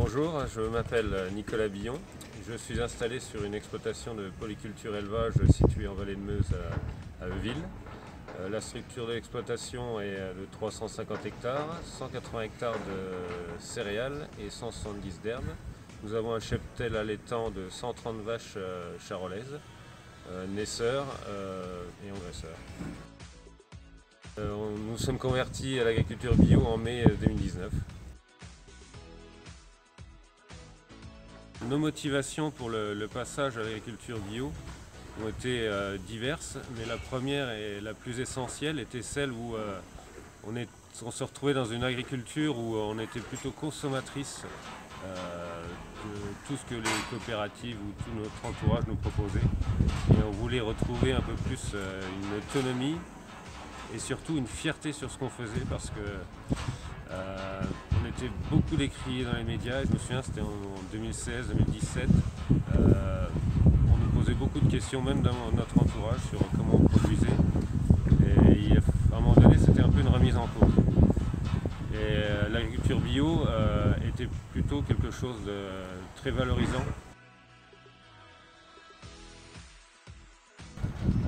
Bonjour, je m'appelle Nicolas Billon. Je suis installé sur une exploitation de polyculture élevage située en vallée de Meuse à Euville. La structure de l'exploitation est de 350 hectares, 180 hectares de céréales et 170 d'herbes. Nous avons un cheptel allaitant de 130 vaches charolaises, naisseurs et engraisseurs. Nous sommes convertis à l'agriculture bio en mai 2019. Nos motivations pour le passage à l'agriculture bio ont été diverses, mais la première et la plus essentielle était celle où on se retrouvait dans une agriculture où on était plutôt consommatrice de tout ce que les coopératives ou tout notre entourage nous proposait. Et on voulait retrouver un peu plus une autonomie et surtout une fierté sur ce qu'on faisait parce que on était beaucoup décriés dans les médias. Je me souviens, c'était en 2016-2017. On nous posait beaucoup de questions, même dans notre entourage, sur comment on produisait. Et à un moment donné, c'était un peu une remise en cause. Et l'agriculture bio était plutôt quelque chose de très valorisant.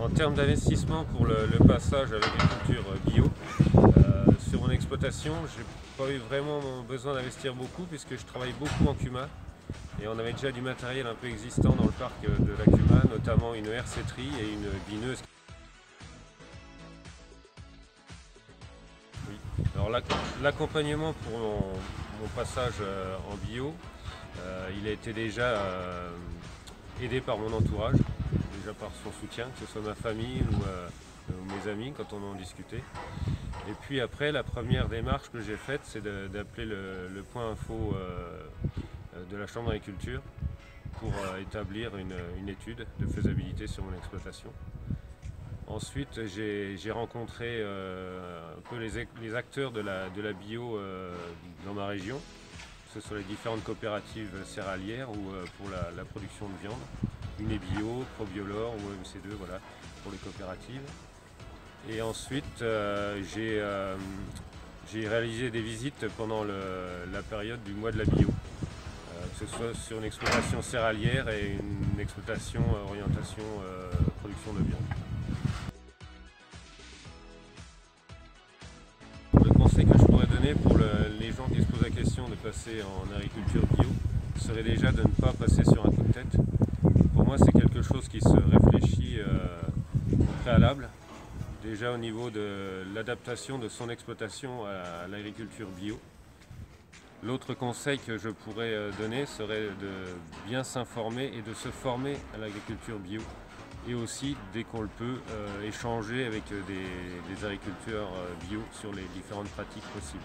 En termes d'investissement pour le passage à l'agriculture bio, sur mon exploitation, je n'ai pas eu vraiment besoin d'investir beaucoup puisque je travaille beaucoup en CUMA et on avait déjà du matériel un peu existant dans le parc de la CUMA, notamment une herseterie et une bineuse. Oui. Alors l'accompagnement pour mon passage en bio, il a été déjà aidé par mon entourage, déjà par son soutien, que ce soit ma famille ou mes amis quand on en discutait. Et puis après, la première démarche que j'ai faite, c'est d'appeler le point info de la Chambre d'agriculture pour établir une étude de faisabilité sur mon exploitation. Ensuite, j'ai rencontré un peu les acteurs de la bio dans ma région, que ce soit les différentes coopératives céréalières ou pour la production de viande, Unebio, Probiolor ou MC2, voilà, pour les coopératives. Et ensuite, j'ai réalisé des visites pendant la période du mois de la bio, que ce soit sur une exploitation céréalière et une exploitation orientation production de viande. Le conseil que je pourrais donner pour les gens qui se posent la question de passer en agriculture bio serait déjà de ne pas passer sur un coup de tête. Pour moi, c'est quelque chose qui se réfléchit au préalable. Déjà au niveau de l'adaptation de son exploitation à l'agriculture bio. L'autre conseil que je pourrais donner serait de bien s'informer et de se former à l'agriculture bio. Et aussi, dès qu'on le peut, échanger avec des agriculteurs bio sur les différentes pratiques possibles.